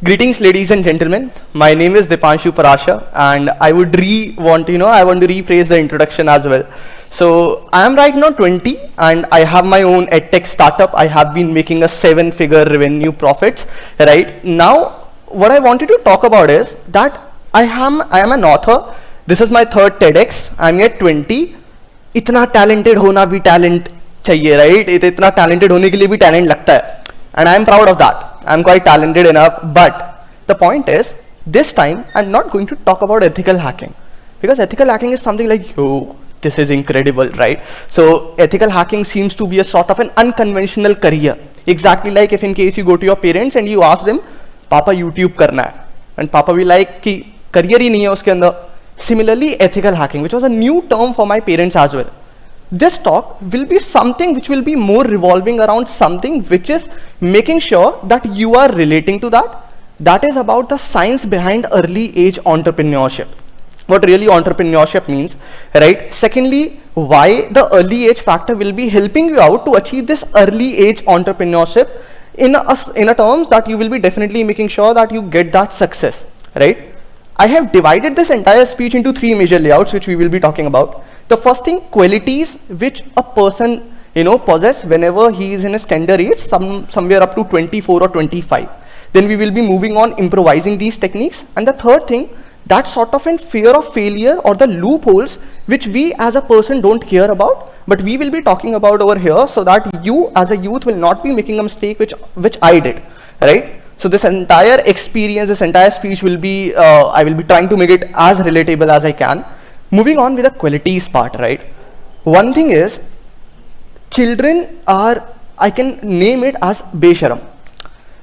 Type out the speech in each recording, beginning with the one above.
Greetings, ladies and gentlemen. My name is Dipanshu Parashar, and I want to rephrase the introduction as well. So I am right now 20, and I have my own edtech startup. I have been making a 7-figure revenue profits. Right now, what I wanted to talk about is that I am an author. This is my third TEDx. I'm at 20. इतना talented होना भी talent चाहिए, right? इतना talented होने के लिए भी talent लगता है, and I'm proud of that. I'm quite talented enough, but the point is, this time I'm not going to talk about ethical hacking, because ethical hacking is something like, yo, this is incredible, right? So ethical hacking seems to be a sort of an unconventional career. Exactly like if in case you go to your parents and you ask them, Papa YouTube करना है, and Papa will like कि career ही नहीं है उसके अंदर. Similarly, ethical hacking, which was a new term for my parents as well. This talk will be something which will be more revolving around something which is making sure that you are relating to that. That is about the science behind early age entrepreneurship. What really entrepreneurship means, right? Secondly, why the early age factor will be helping you out to achieve this early age entrepreneurship in a terms that you will be definitely making sure that you get that success, right? I have divided this entire speech into 3 major layouts which we will be talking about. The first thing, qualities which a person possess whenever he is in his tender age, somewhere up to 24 or 25. Then we will be moving on improvising these techniques. And the third thing, that sort of in fear of failure or the loopholes which we as a person don't care about, but we will be talking about over here, so that you as a youth will not be making a mistake which I did, right? So this entire experience, this entire speech will be, I will be trying to make it as relatable as I can. Moving on with the qualities part, right? One thing is, children are, I can name it as besharam.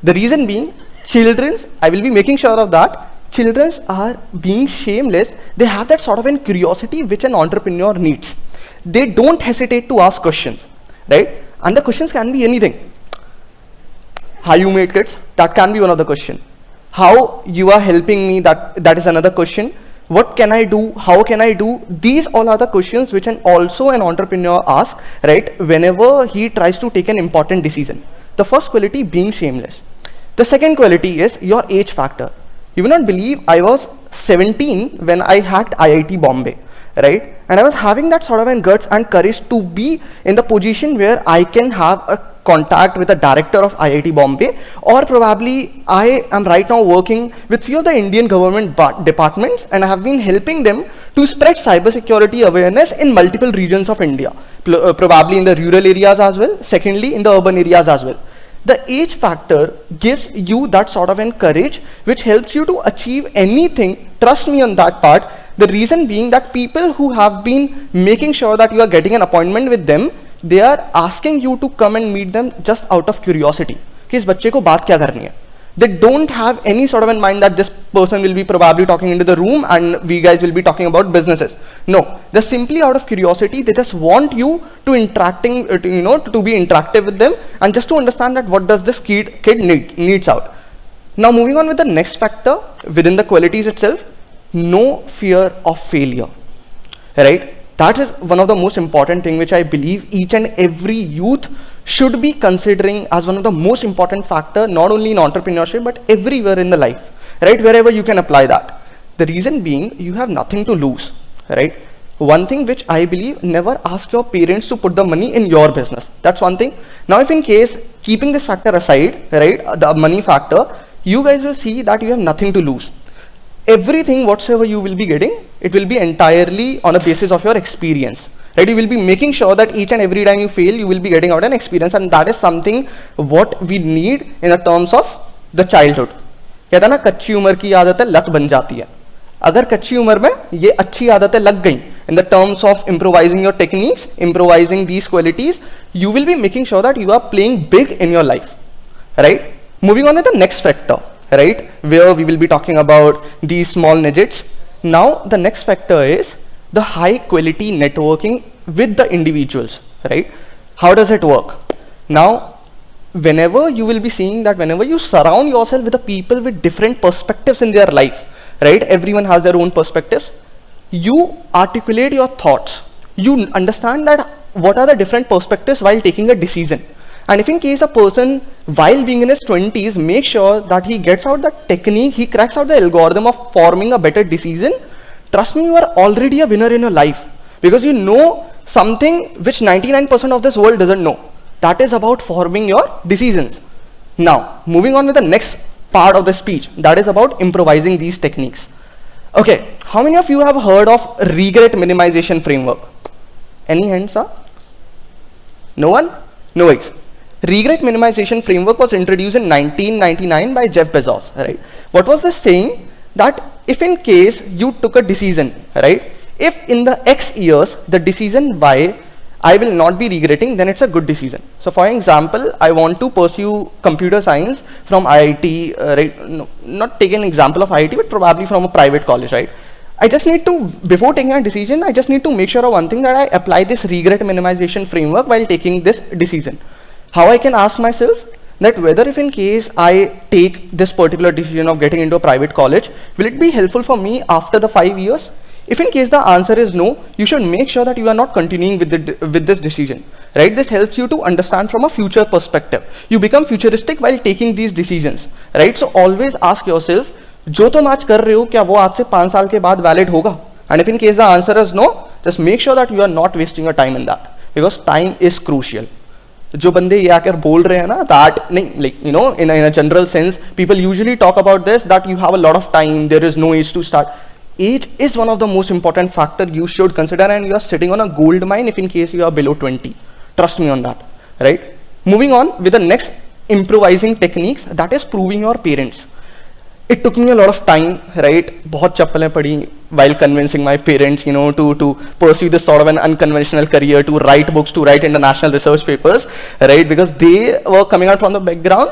The reason being, I will be making sure of that, children are being shameless. They have that sort of a curiosity which an entrepreneur needs. They don't hesitate to ask questions, right? And the questions can be anything. How you made kids? That can be one of the questions. How you are helping me? That is another question. What can I do? How can I do? These all are the questions which an entrepreneur asks, right, whenever he tries to take an important decision. The first quality being shameless. The second quality is your age factor. You will not believe, I was 17 when I hacked IIT Bombay, right? And I was having that sort of an guts and courage to be in the position where I can have a contact with the director of IIT Bombay, or probably I am right now working with few of the Indian government departments, and I have been helping them to spread cybersecurity awareness in multiple regions of India, probably in the rural areas as well, secondly in the urban areas as well. The age factor gives you that sort of an courage which helps you to achieve anything. Trust me on that part. The reason being that people who have been making sure that you are getting an appointment with them, they are asking you to come and meet them just out of curiosity. कि इस बच्चे को बात क्या करनी है? They don't have any sort of in mind that this person will be probably talking into the room and we guys will be talking about businesses. No, they're simply out of curiosity. They just want you to to be interactive with them and just to understand that what does this kid needs out. Now moving on with the next factor within the qualities itself, no fear of failure, right? That is one of the most important thing which I believe each and every youth should be considering as one of the most important factor, not only in entrepreneurship but everywhere in the life, right? Wherever you can apply that. The reason being, you have nothing to lose, right? One thing which I believe, never ask your parents to put the money in your business. That's one thing. Now if in case, keeping this factor aside, right, the money factor, you guys will see that you have nothing to lose. Everything whatsoever you will be getting, it will be entirely on a basis of your experience, right? You will be making sure that each and every time you fail, you will be getting out an experience, and that is something what we need in the terms of the childhood. कहता है ना, कच्ची उम्र की आदतें लत बन जाती है. अगर कच्ची उम्र में ये अच्छी आदतें लग गई, in the terms of improvising your techniques, improvising these qualities, you will be making sure that you are playing big in your life, right? Moving on to the next factor, right, where we will be talking about these small nudges. Now the next factor is the high quality networking with the individuals, right? How does it work? Now whenever you will be seeing that whenever you surround yourself with the people with different perspectives in their life, right, everyone has their own perspectives, you articulate your thoughts, you understand that what are the different perspectives while taking a decision, And if in case a person, while being in his 20s, make sure that he gets out the technique, he cracks out the algorithm of forming a better decision, trust me, you are already a winner in your life, because you know something which 99% of this world doesn't know. That is about forming your decisions. Now, moving on with the next part of the speech, that is about improvising these techniques. Okay, how many of you have heard of regret minimization framework? Any hands up? No one? No worries. Regret minimization framework was introduced in 1999 by Jeff Bezos, right? What was this saying? That if in case you took a decision, right? If in the X years, the decision Y, I will not be regretting, then it's a good decision. So for example, I want to pursue computer science from IIT, right? No, not take an example of IIT, but probably from a private college, right? I just need to, before taking a decision, I just need to make sure of one thing, that I apply this regret minimization framework while taking this decision. How I can ask myself that whether if in case I take this particular decision of getting into a private college, will it be helpful for me after the 5 years? If in case the answer is no, you should make sure that you are not continuing with this decision, right? This helps you to understand from a future perspective. You become futuristic while taking these decisions, right? So always ask yourself, जो तुम आज कर रहे हो क्या वो आज से 5 साल के बाद वैलिड होगा? And if in case the answer is no, just make sure that you are not wasting your time in that, because time is crucial. जो बंदे ये आकर बोल रहे हैं ना, that नहीं, like you know, in a general sense, people usually talk about this, that you have a lot of time, there is no age to start. Age is one of the most important factor you should consider, and you are sitting on a gold mine if in case you are below 20. Trust me on that, right? Moving on with the next improvising techniques, that is proving your parents. It took me a lot of time, right? बहुत चप्पलें पड़ी while convincing my parents, you know, to pursue this sort of an unconventional career, to write books, to write international research papers, right? Because they were coming out from the background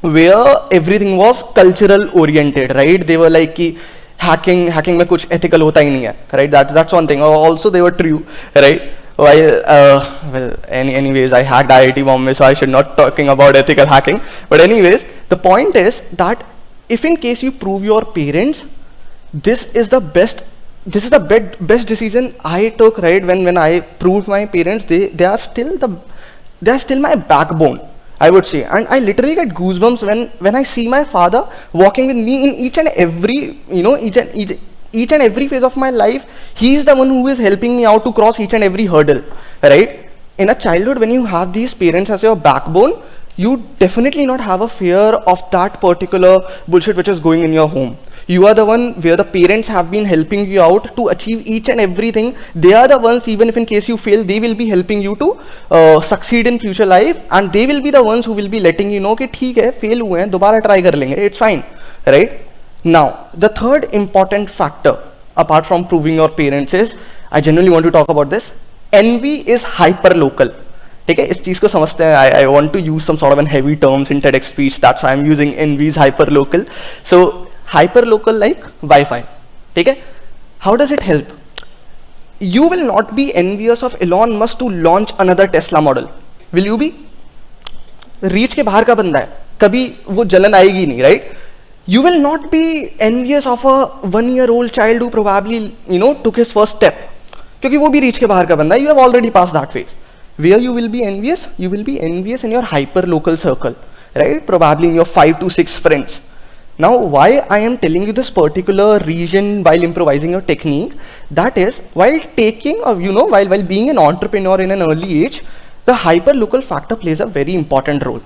where everything was cultural oriented, right? They were like कि hacking में कुछ ethical होता ही नहीं है, right? That's one thing. Also they were true, right? Well, anyways, I hacked IIT Bombay, so I should not talking about ethical hacking. But anyways, the point is that if in case you prove your parents, this is the best decision I took, right? When I proved my parents, they are still my backbone, I would say. And I literally get goosebumps when I see my father walking with me in each and every, you know, each and every phase of my life. He is the one who is helping me out to cross each and every hurdle, right? In a childhood, when you have these parents as your backbone, you definitely not have a fear of that particular bullshit which is going in your home. You are the one where the parents have been helping you out to achieve each and everything. They are the ones, even if in case you fail, they will be helping you to succeed in future life, and they will be the ones who will be letting you know कि ठीक है, fail हुए हैं, दोबारा try कर लेंगे, it's fine, right? Now, the third important factor, apart from proving your parents, is, I genuinely want to talk about this, envy is hyper-local. ठीक है, इस चीज को समझते हैं. I want to use some sort of an heavy terms in TEDx speech, that's why I'm using envy is hyper-local. So hyper-local like Wi-Fi. ठीक है, how does it help? You will not be envious of Elon Musk to launch another Tesla model. Will you be? Reach के बाहर का बंदा है, कभी वो जलन आएगी नहीं, right? You will not be envious of a 1-year-old child who probably, you know, took his first step, क्योंकि वो भी रीच के बाहर का बंदा है. You have already passed that phase. Where you will be envious? You will be envious in your hyper-local circle, right? Probably in your 5 to 6 friends. Now, why I am telling you this particular region while improvising your technique, that is, while taking, you know, while being an entrepreneur in an early age, the hyper-local factor plays a very important role.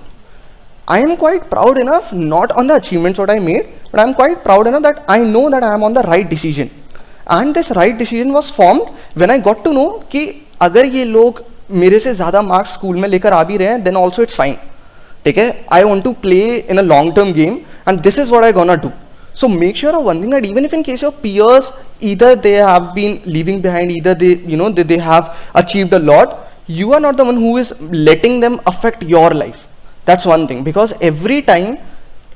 I am quite proud enough, not on the achievements what I made, but I am quite proud enough that I know that I am on the right decision. And this right decision was formed when I got to know कि अगर ये लोग मेरे से ज़्यादा marks school में लेकर आ भी रहे हैं, देन ऑल्सो इट्स फाइन. ठीक है, I want to play in a long term game, and this is what I gonna do. So make sure of one thing, that even if in case your peers, either they have been leaving behind, either they, you know, they have achieved a lot, you are not the one who is letting them affect your life. That's one thing, because every time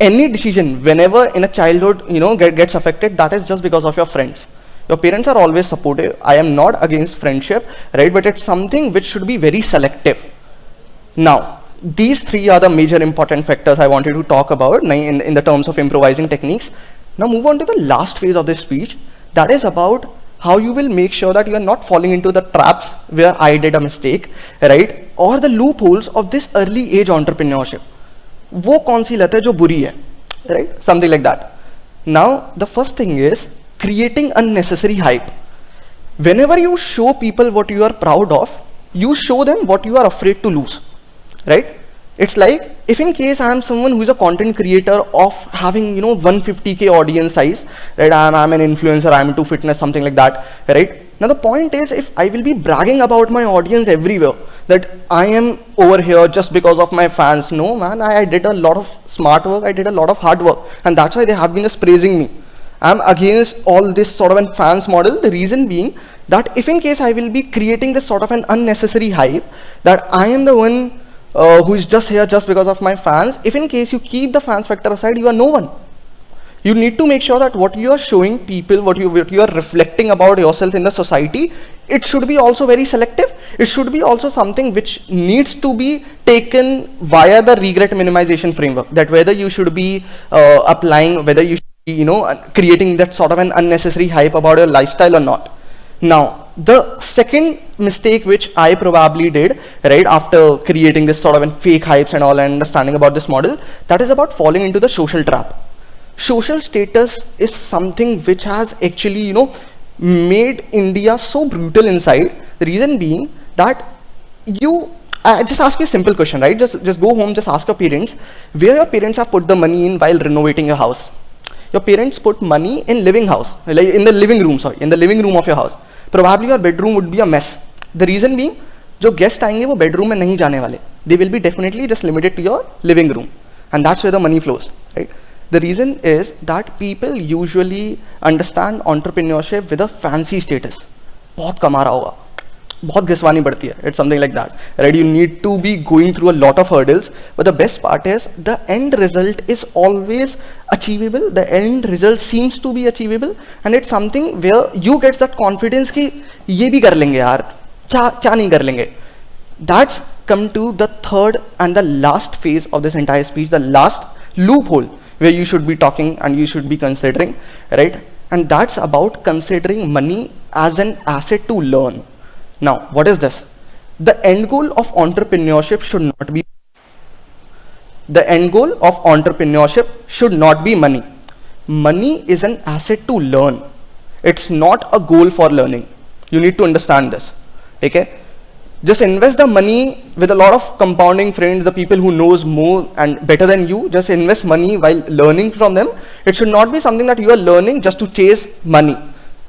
any decision, whenever in a childhood, you know, gets affected, that is just because of your friends. Your parents are always supportive. I am not against friendship, right? But it's something which should be very selective. Now, these three are the major important factors I wanted to talk about in the terms of improvising techniques. Now move on to the last phase of this speech, that is about how you will make sure that you are not falling into the traps where I did a mistake, right? Or the loopholes of this early age entrepreneurship. वो कौन सी लत है जो बुरी है, right? Something like that. Now, the first thing is creating unnecessary hype. Whenever you show people what you are proud of, you show them what you are afraid to lose, right? It's like, if in case I am someone who is a content creator of having, 150K audience size, right? I'm an influencer, I'm into fitness, something like that, right? Now the point is, if I will be bragging about my audience everywhere, that I am over here just because of my fans, no man, I did a lot of smart work, I did a lot of hard work, and that's why they have been just praising me. I'm against all this sort of a fans model. The reason being that if in case I will be creating this sort of an unnecessary hype, that I am the one who is just here just because of my fans, if in case you keep the fans factor aside, you are no one. You need to make sure that what you are showing people, what you are reflecting about yourself in the society, it should be also very selective. It should be also something which needs to be taken via the regret minimization framework, that whether you should be applying, whether you should be, creating that sort of an unnecessary hype about your lifestyle or not. Now, the second mistake which I probably did, right, after creating this sort of an fake hypes and all and understanding about this model, that is about falling into the social trap. Social status is something which has actually, made India so brutal inside. The reason being that just ask you a simple question, right? Just go home, just ask your parents, where your parents have put the money in while renovating your house. Your parents put money in living house, like in the living room, in the living room of your house. Probably your bedroom would be a mess. The reason being, जो guest आएंगे वो bedroom में नहीं जाने वाले. They will be definitely just limited to your living room, and that's where the money flows, right? The reason is that people usually understand entrepreneurship with a fancy status. बहुत कमा रहा होगा, बहुत घिसवानी पड़ती है. It's something like that, right? You need to be going through a lot of hurdles, but the best part is the end result is always achievable. The end result seems to be achievable, and it's something where you get that confidence कि ये भी कर लेंगे यार, क्या नहीं कर लेंगे. That's come to the third and the last phase of this entire speech, the last loophole where you should be talking and you should be considering, right? And that's about considering money as an asset to learn. Now, what is this? The end goal of entrepreneurship should not be money. Money is an asset to learn. It's not a goal for learning. You need to understand this. Okay? Just invest the money with a lot of compounding friends, the people who knows more and better than you. Just invest money while learning from them. It should not be something that you are learning just to chase money.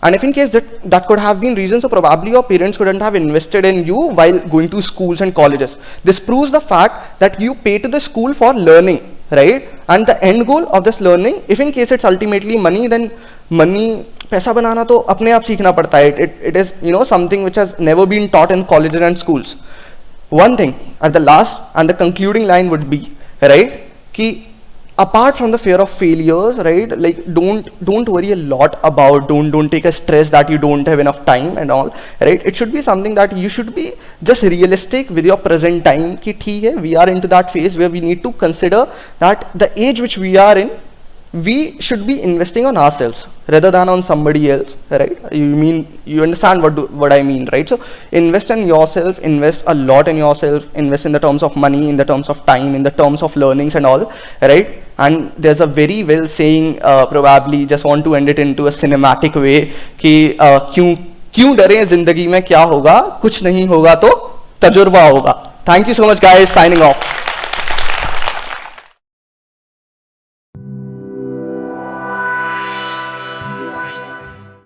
And if in case that could have been reasons, so probably your parents couldn't have invested in you while going to schools and colleges. This proves the fact that you pay to the school for learning, right? And the end goal of this learning, if in case it's ultimately money, then money, पैसा बनाना तो अपने आप सीखना पड़ता है. It is something which has never been taught in colleges and schools. One thing at the last and the concluding line would be, right, कि apart from the fear of failures, right, like don't worry a lot about, don't take a stress that you don't have enough time and all, right? It should be something that you should be just realistic with your present time कि ठीक है, we are into that phase where we need to consider that the age which we are in, we should be investing on ourselves rather than on somebody else, right? You understand what I mean, right? So invest in yourself, invest a lot in yourself, invest in the terms of money, in the terms of time, in the terms of learnings and all, right? And there's a very well saying, probably just want to end it into a cinematic way, कि क्यों डरे, जिंदगी में क्या होगा, कुछ नहीं होगा तो तजुर्बा होगा. Thank you so much guys, signing off.